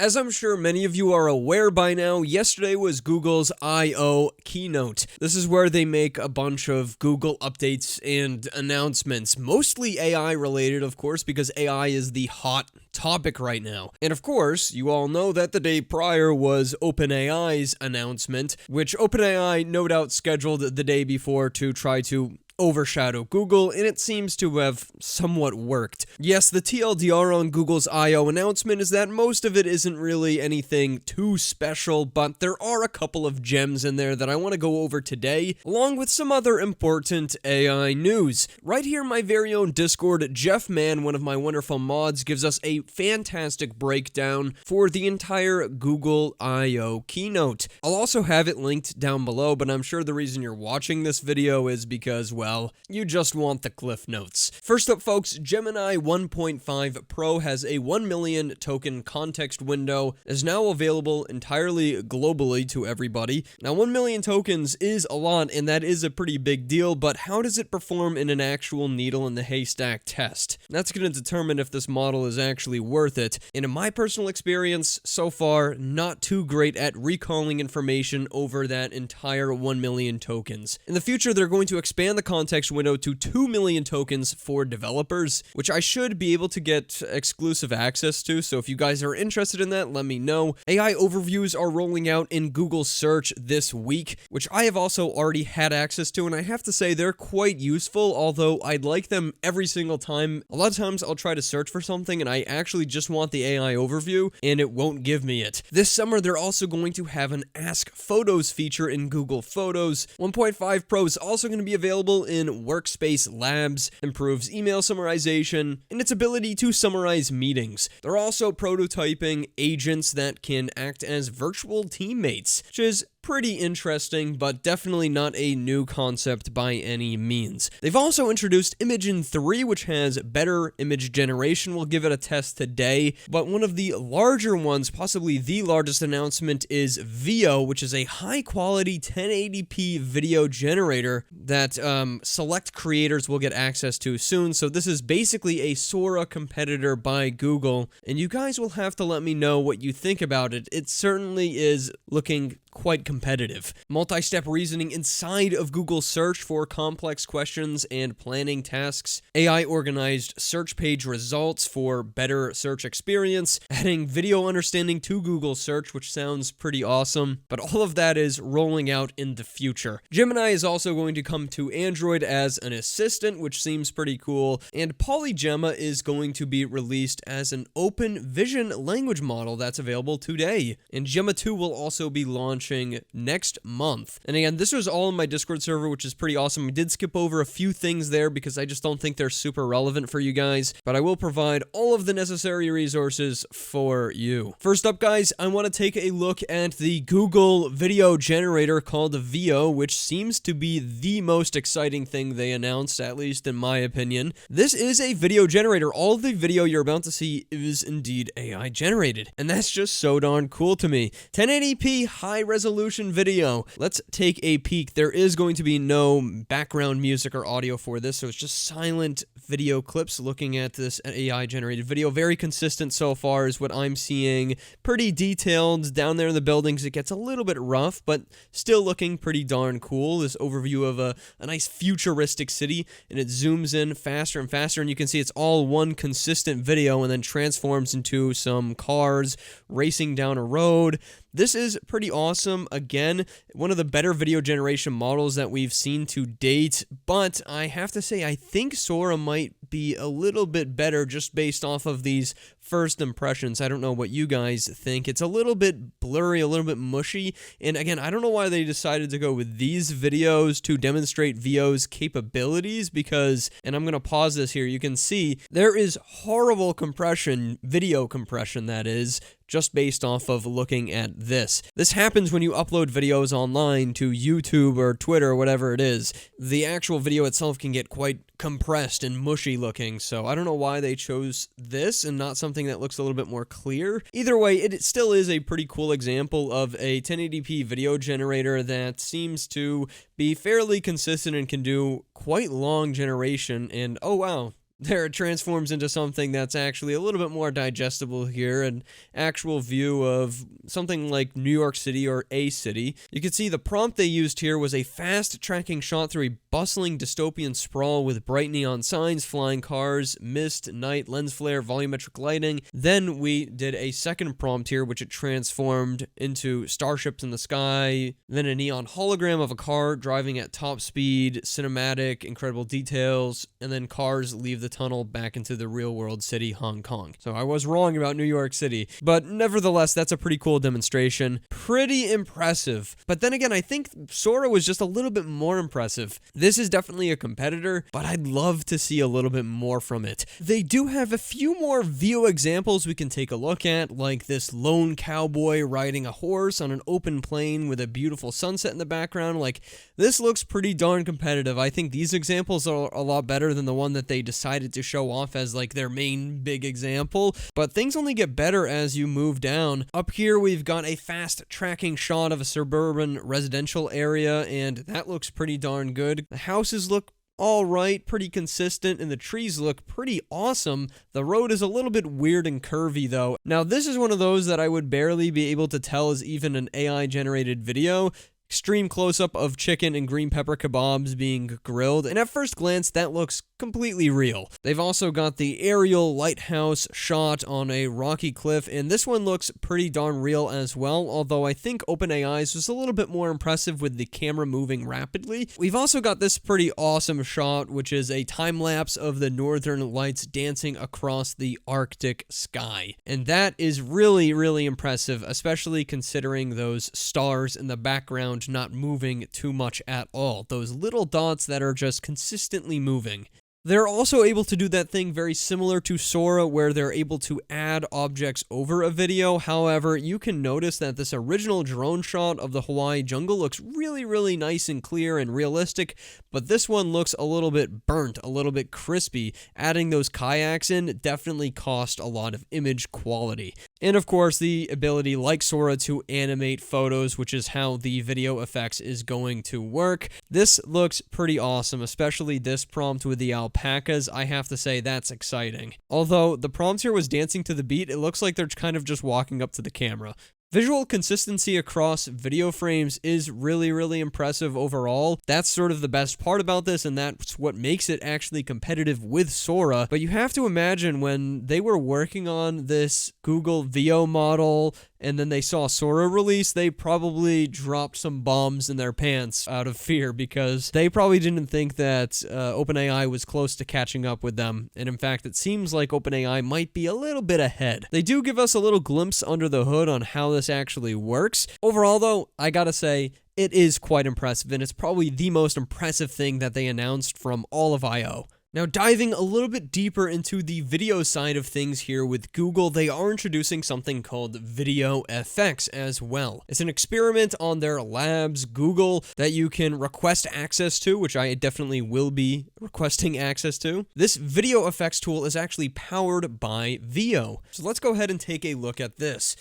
As I'm sure many of you are aware by now, yesterday was Google's I/O keynote. This is where they make a bunch of Google updates and announcements, mostly AI related, of course, because AI is the hot topic right now. And of course, you all know that the day prior was OpenAI's announcement, which OpenAI no doubt scheduled the day before to try to overshadow Google, and it seems to have somewhat worked. Yes, the TLDR on Google's I/O announcement is that most of it isn't really anything too special, but there are a couple of gems in there that I want to go over today, along with some other important AI news. Right here in my very own Discord, Jeff Mann, one of my wonderful mods, gives us a fantastic breakdown for the entire Google I/O keynote. I'll also have it linked down below, but I'm sure the reason you're watching this video is because, well, you just want the cliff notes. First up, folks, Gemini 1.5 Pro has a 1 million token context window, is now available entirely globally to everybody. Now, 1 million tokens is a lot, and that is a pretty big deal, but how does it perform in an actual needle in the haystack test? That's going to determine if this model is actually worth it, and in my personal experience, so far, not too great at recalling information over that entire 1 million tokens. In the future, they're going to expand the context window to 2 million tokens for developers, which I should be able to get exclusive access to, so if you guys are interested in that, let me know. AI overviews are rolling out in Google Search this week, which I have also already had access to, and I have to say they're quite useful, although I'd like them every single time. A lot of times I'll try to search for something and I actually just want the AI overview, and it won't give me it. This summer, they're also going to have an Ask Photos feature in Google Photos. 1.5 Pro is also going to be available in Workspace Labs, improves email summarization, and its ability to summarize meetings. They're also prototyping agents that can act as virtual teammates, which is pretty interesting, but definitely not a new concept by any means. They've also introduced Imagen 3, which has better image generation. We'll give it a test today, but one of the larger ones, possibly the largest announcement, is Veo, which is a high-quality 1080p video generator that select creators will get access to soon. So this is basically a Sora competitor by Google, and you guys will have to let me know what you think about it. It certainly is looking quite competitive. Multi-step reasoning inside of Google Search for complex questions and planning tasks. AI organized search page results for better search experience. Adding video understanding to Google Search, which sounds pretty awesome, but all of that is rolling out in the future. Gemini is also going to come to Android as an assistant, which seems pretty cool, and Polygemma is going to be released as an open vision language model that's available today. And Gemma 2 will also be launched next month. And again, this was all in my Discord server, which is pretty awesome. We did skip over a few things there because I just don't think they're super relevant for you guys, but I will provide all of the necessary resources for you. First up, guys, I want to take a look at the Google video generator called Veo, which seems to be the most exciting thing they announced, at least in my opinion. This is a video generator. All of the video you're about to see is indeed AI generated, and that's just so darn cool to me. 1080p high resolution video. Let's take a peek. There is going to be no background music or audio for this, so it's just silent video clips looking at this AI generated video. Very consistent so far is what I'm seeing. Pretty detailed down there in the buildings. It gets a little bit rough, but still looking pretty darn cool. This overview of a nice futuristic city, and it zooms in faster and faster, and you can see it's all one consistent video and then transforms into some cars racing down a road. This is pretty awesome. Again, one of the better video generation models that we've seen to date, but I have to say, I think Sora might be a little bit better just based off of these first impressions. I don't know what you guys think. It's a little bit blurry, a little bit mushy, and again, I don't know why they decided to go with these videos to demonstrate Veo's capabilities because, and I'm going to pause this here, you can see there is horrible compression, video compression that is, just based off of looking at this. This happens when you upload videos online to YouTube or Twitter or whatever it is. The actual video itself can get quite compressed and mushy looking, so I don't know why they chose this and not something that looks a little bit more clear. Either way, it still is a pretty cool example of a 1080p video generator that seems to be fairly consistent and can do quite long generation, and oh wow, There, it transforms into something that's actually a little bit more digestible here, an actual view of something like New York City or a city. You can see the prompt they used here was a fast tracking shot through a bustling dystopian sprawl with bright neon signs, flying cars, mist, night, lens flare, volumetric lighting. Then we did a second prompt here, which it transformed into starships in the sky, then a neon hologram of a car driving at top speed, cinematic, incredible details, and then cars leave the tunnel back into the real world city, Hong Kong. So I was wrong about New York City, but nevertheless, that's a pretty cool demonstration. Pretty impressive. But then again, I think Sora was just a little bit more impressive. This is definitely a competitor, but I'd love to see a little bit more from it. They do have a few more VO examples we can take a look at, like this lone cowboy riding a horse on an open plain with a beautiful sunset in the background. Like, this looks pretty darn competitive. I think these examples are a lot better than the one that they decided to show off as like their main big example, but things only get better as you move down. Up here we've got a fast tracking shot of a suburban residential area, and that looks pretty darn good. The houses look alright, pretty consistent, and the trees look pretty awesome. The road is a little bit weird and curvy though. Now this is one of those that I would barely be able to tell is even an AI generated video. Extreme close-up of chicken and green pepper kebabs being grilled, and at first glance that looks completely real. They've also got the aerial lighthouse shot on a rocky cliff, and this one looks pretty darn real as well, although I think OpenAI's was a little bit more impressive with the camera moving rapidly. We've also got this pretty awesome shot, which is a time-lapse of the northern lights dancing across the Arctic sky, and that is really, really impressive, especially considering those stars in the background not moving too much at all. Those little dots that are just consistently moving. They're also able to do that thing very similar to Sora where they're able to add objects over a video. However, you can notice that this original drone shot of the Hawaii jungle looks really, really nice and clear and realistic, but this one looks a little bit burnt, a little bit crispy. Adding those kayaks in definitely cost a lot of image quality. And of course, the ability, like Sora, to animate photos, which is how the video effects is going to work. This looks pretty awesome, especially this prompt with the alpacas. I have to say, that's exciting. Although the prompt here was dancing to the beat, it looks like they're kind of just walking up to the camera. Visual consistency across video frames is really, really impressive overall. That's sort of the best part about this, and that's what makes it actually competitive with Sora. But you have to imagine when they were working on this Google VO model, and then they saw Sora release, they probably dropped some bombs in their pants out of fear because they probably didn't think that OpenAI was close to catching up with them. And in fact, it seems like OpenAI might be a little bit ahead. They do give us a little glimpse under the hood on how this actually works. Overall, though, I gotta say, it is quite impressive, and it's probably the most impressive thing that they announced from all of I.O. Now, diving a little bit deeper into the video side of things here with Google, they are introducing something called Video FX as well. It's an experiment on their labs, Google, that you can request access to, which I definitely will be requesting access to. This Video FX tool is actually powered by Veo. So let's go ahead and take a look at this.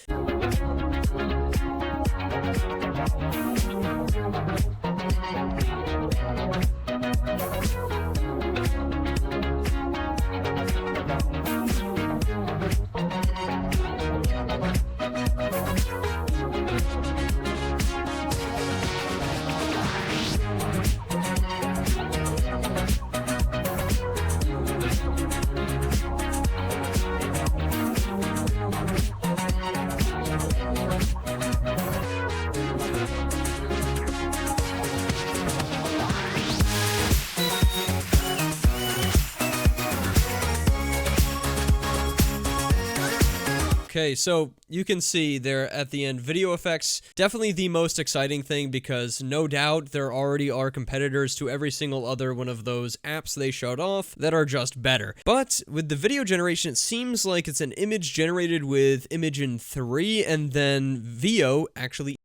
Okay, so you can see there at the end, video effects, definitely the most exciting thing because no doubt there already are competitors to every single other one of those apps they showed off that are just better. But with the video generation, it seems like it's an image generated with Imagen 3 and then Veo actually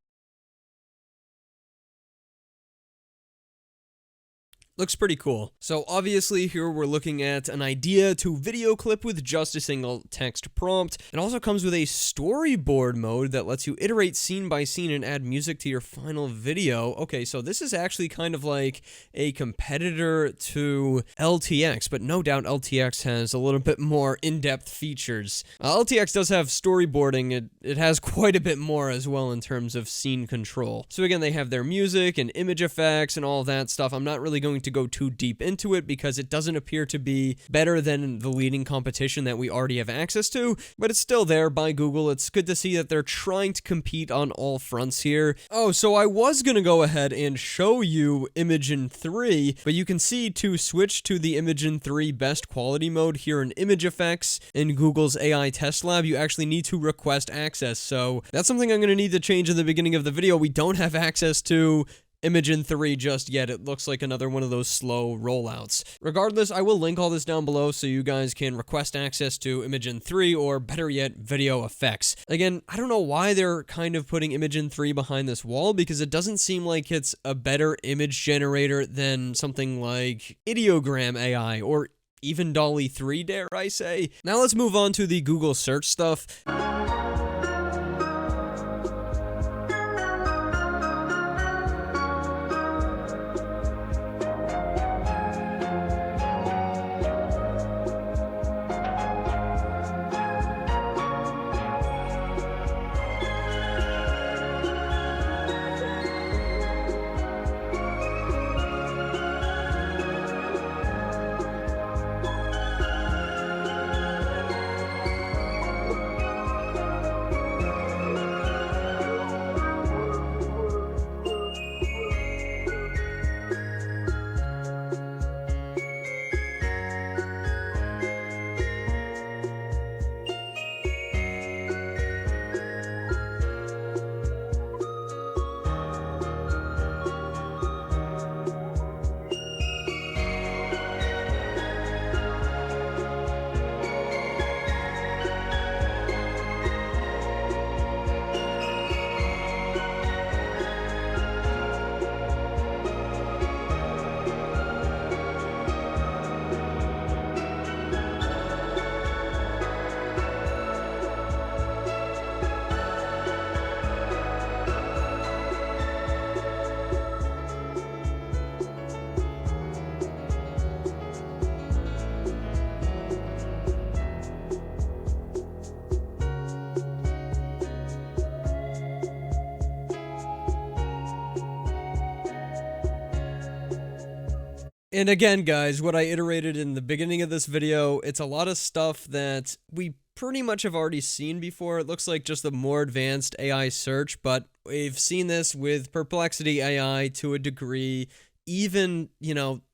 Looks pretty cool. So obviously here we're looking at an idea to video clip with just a single text prompt. It also comes with a storyboard mode that lets you iterate scene by scene and add music to your final video. Okay, so this is actually kind of like a competitor to LTX, but no doubt LTX has a little bit more in-depth features. LTX does have storyboarding. It has quite a bit more as well in terms of scene control. So again, they have their music and image effects and all that stuff. I'm not really going to go too deep into it because it doesn't appear to be better than the leading competition that we already have access to, but it's still there by Google. It's good to see that they're trying to compete on all fronts here. Oh, so I was going to go ahead and show you Imagen 3, but you can see to switch to the Imagen 3 best quality mode here in image effects in Google's AI test lab, you actually need to request access. So that's something I'm going to need to change in the beginning of the video. We don't have access to Imagen 3 just yet. It looks like another one of those slow rollouts. Regardless, I will link all this down below so you guys can request access to Imagen 3 or better yet, video effects. Again, I don't know why they're kind of putting Imagen 3 behind this wall because it doesn't seem like it's a better image generator than something like Ideogram AI or even Dolly 3, dare I say. Now let's move on to the Google search stuff. And again, guys, what I iterated in the beginning of this video, it's a lot of stuff that we pretty much have already seen before. It looks like just a more advanced AI search, but we've seen this with Perplexity AI to a degree, even,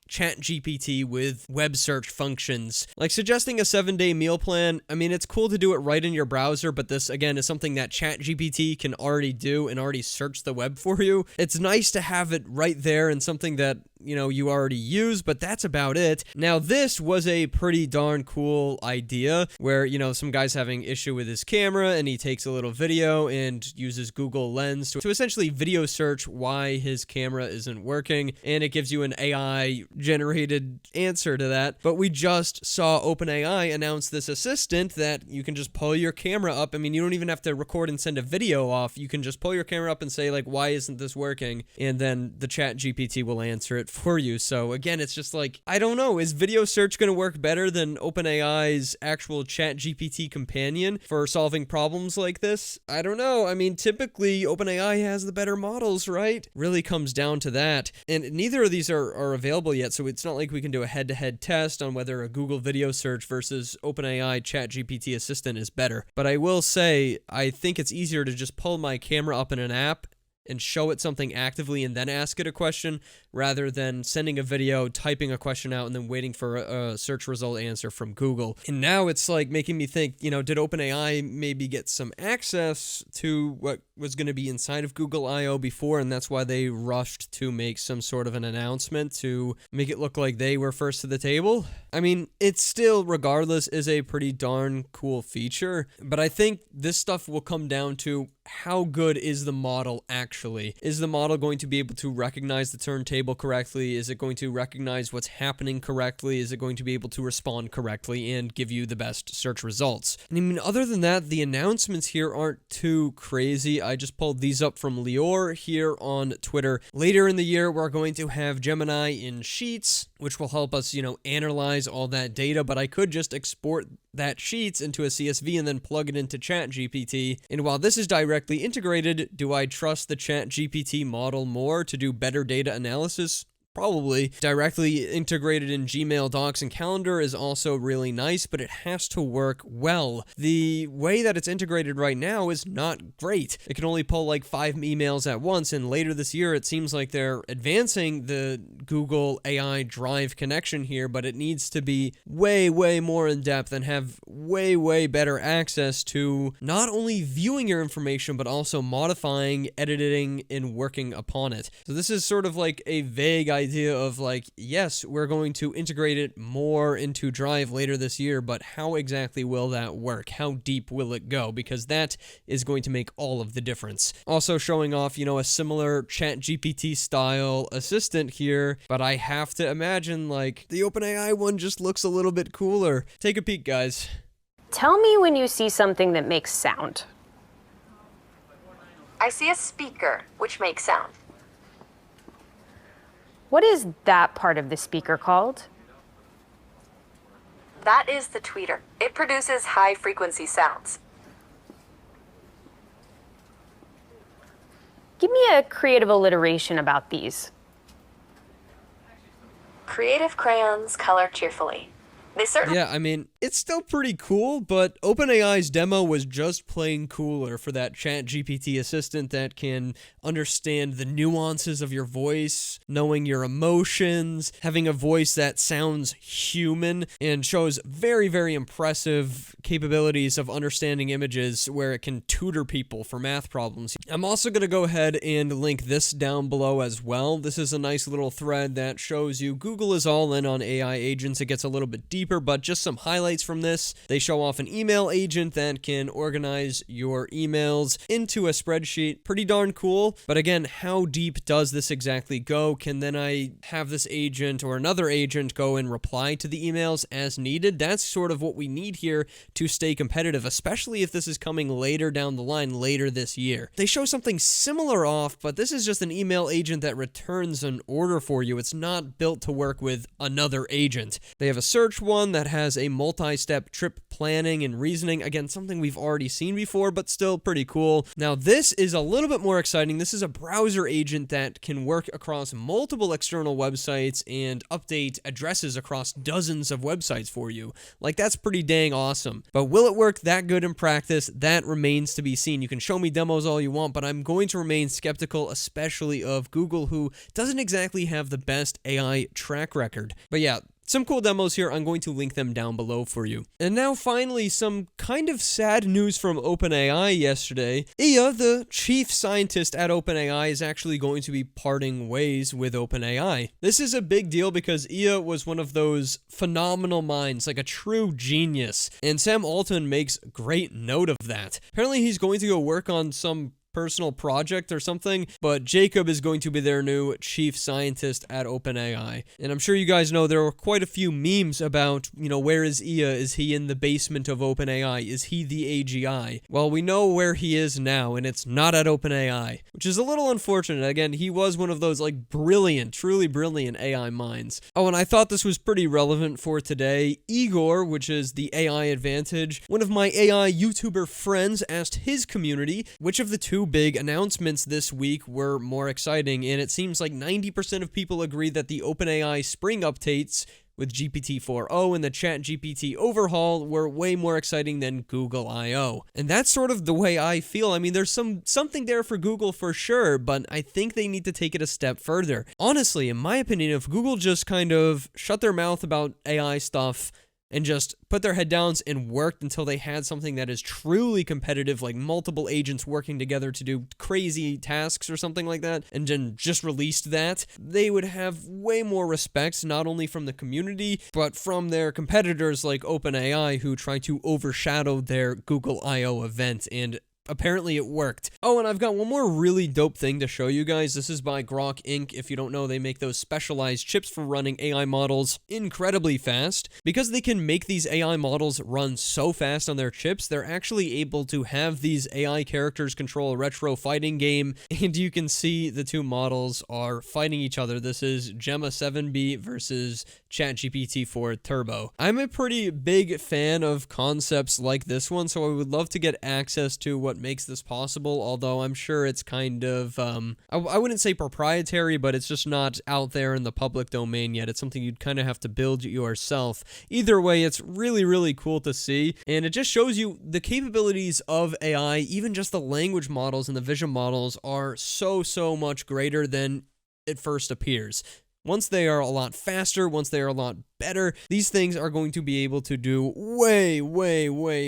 ChatGPT with web search functions. Like suggesting a 7-day meal plan, I mean, it's cool to do it right in your browser, but this, again, is something that ChatGPT can already do and already search the web for you. It's nice to have it right there and something that, you already use, but that's about it. Now, this was a pretty darn cool idea where, some guy's having issue with his camera and he takes a little video and uses Google Lens to essentially video search why his camera isn't working, and it gives you an AI generated answer to that. But we just saw OpenAI announce this assistant that you can just pull your camera up. I mean, you don't even have to record and send a video off. You can just pull your camera up and say, like, why isn't this working? And then the ChatGPT will answer it for you. So again, it's just like, I don't know, is video search going to work better than OpenAI's actual ChatGPT companion for solving problems like this? I don't know. I mean, typically OpenAI has the better models, right? Really comes down to that. And neither of these are available yet, so it's not like we can do a head-to-head test on whether a Google video search versus OpenAI ChatGPT assistant is better. But I will say, I think it's easier to just pull my camera up in an app and show it something actively and then ask it a question rather than sending a video, typing a question out, and then waiting for a search result answer from Google. And now it's like making me think, did OpenAI maybe get some access to what was going to be inside of Google I/O before, and that's why they rushed to make some sort of an announcement to make it look like they were first to the table? I mean, it still, regardless, is a pretty darn cool feature, but I think this stuff will come down to how good is the model actually? Is the model going to be able to recognize the turntable table correctly? Is it going to recognize what's happening correctly? Is it going to be able to respond correctly and give you the best search results? And I mean, other than that, the announcements here aren't too crazy. I just pulled these up from Lior here on Twitter. Later in the year, we're going to have Gemini in Sheets, which will help us, analyze all that data, but I could just export that Sheets into a CSV and then plug it into ChatGPT. And while this is directly integrated, do I trust the ChatGPT model more to do better data analysis? Probably. Directly integrated in Gmail, Docs, and Calendar is also really nice, but it has to work well. The way that it's integrated right now is not great. It can only pull like 5 emails at once, and later this year it seems like they're advancing the Google AI Drive connection here, but it needs to be way, way more in depth and have way, way better access to not only viewing your information, but also modifying, editing, and working upon it. So this is sort of like a vague idea of like, yes, we're going to integrate it more into Drive later this year, but how exactly will that work? How deep will it go? Because that is going to make all of the difference. Also showing off, a similar ChatGPT style assistant here, but I have to imagine like the OpenAI one just looks a little bit cooler. Take a peek, guys. Tell me when you see something that makes sound. I see a speaker, which makes sound. What is that part of the speaker called? That is the tweeter. It produces high-frequency sounds. Give me a creative alliteration about these. Creative crayons color cheerfully. They certainly... Yeah, I mean, it's still pretty cool, but OpenAI's demo was just plain cooler for that ChatGPT assistant that can understand the nuances of your voice, knowing your emotions, having a voice that sounds human, and shows very, very impressive capabilities of understanding images where it can tutor people for math problems. I'm also going to go ahead and link this down below as well. This is a nice little thread that shows you Google is all in on AI agents. It gets a little bit deeper, but just some highlights from this. They show off an email agent that can organize your emails into a spreadsheet. Pretty darn cool. But again, how deep does this exactly go? Can then I have this agent or another agent go and reply to the emails as needed? That's sort of what we need here to stay competitive, especially if this is coming later down the line, later this year. They show something similar off, but this is just an email agent that returns an order for you. It's not built to work with another agent. They have a search one that has a multi-step trip planning and reasoning. Again, something we've already seen before, but still pretty cool. Now, this is a little bit more exciting. This is a browser agent that can work across multiple external websites and update addresses across dozens of websites for you. Like, that's pretty dang awesome. But will it work that good in practice? That remains to be seen. You can show me demos all you want, but I'm going to remain skeptical, especially of Google, who doesn't exactly have the best AI track record. But yeah, some cool demos here. I'm going to link them down below for you. And now finally, some kind of sad news from OpenAI yesterday. Ia, the chief scientist at OpenAI, is actually going to be parting ways with OpenAI. This is a big deal because Ia was one of those phenomenal minds, like a true genius. And Sam Altman makes great note of that. Apparently he's going to go work on some personal project or something, but Jacob is going to be their new chief scientist at OpenAI. And I'm sure you guys know there were quite a few memes about, where is Ia? Is he in the basement of OpenAI? Is he the AGI? Well, we know where he is now, and it's not at OpenAI, which is a little unfortunate. Again, he was one of those brilliant, truly brilliant AI minds. Oh, and I thought this was pretty relevant for today. Igor, which is the AI Advantage, one of my AI YouTuber friends, asked his community which of the two big announcements this week were more exciting, and it seems like 90% of people agree that the OpenAI spring updates with GPT-4o and the ChatGPT overhaul were way more exciting than Google I/O. And that's sort of the way I feel. I mean, there's something there for Google for sure, but I think they need to take it a step further. Honestly, in my opinion, if Google just kind of shut their mouth about AI stuff and just put their head down and worked until they had something that is truly competitive, like multiple agents working together to do crazy tasks or something like that, and then just released that, they would have way more respect, not only from the community, but from their competitors like OpenAI, who try to overshadow their Google I/O event and apparently it worked. Oh, and I've got one more really dope thing to show you guys. This is by Grok Inc. If you don't know, they make those specialized chips for running AI models incredibly fast. Because they can make these AI models run so fast on their chips, they're actually able to have these AI characters control a retro fighting game, and you can see the two models are fighting each other. This is Gemma 7B versus ChatGPT 4 Turbo. I'm a pretty big fan of concepts like this one, so I would love to get access to what makes this possible, although I'm sure it's kind of, I wouldn't say proprietary, but it's just not out there in the public domain yet. It's something you'd kind of have to build yourself. Either way, it's really, really cool to see, and it just shows you the capabilities of AI. Even just the language models and the vision models are so much greater than it first appears. Once they are a lot faster, once they are a lot better, these things are going to be able to do way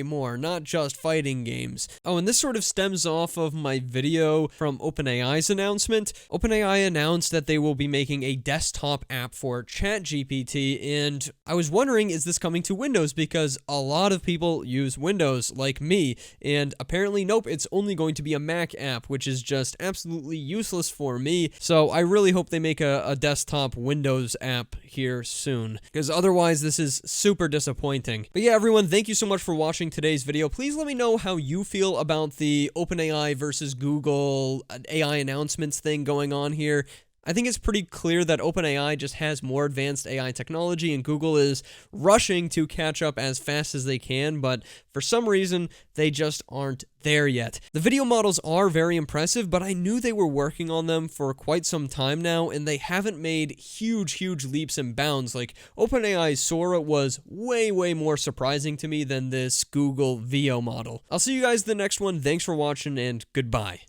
more, not just fighting games. Oh, and this sort of stems off of my video from OpenAI's announcement. OpenAI announced that they will be making a desktop app for ChatGPT, and I was wondering, is this coming to Windows? Because a lot of people use Windows, like me, and apparently, nope, it's only going to be a Mac app, which is just absolutely useless for me, so I really hope they make a desktop Windows app here soon, because otherwise this is super disappointing. But yeah, everyone, thank you so much for watching today's video. Please let me know how you feel about the OpenAI versus Google AI announcements thing going on here. I think it's pretty clear that OpenAI just has more advanced AI technology, and Google is rushing to catch up as fast as they can, but for some reason, they just aren't there yet. The video models are very impressive, but I knew they were working on them for quite some time now, and they haven't made huge leaps and bounds. Like, OpenAI's Sora was way more surprising to me than this Google VO model. I'll see you guys in the next one. Thanks for watching, and goodbye.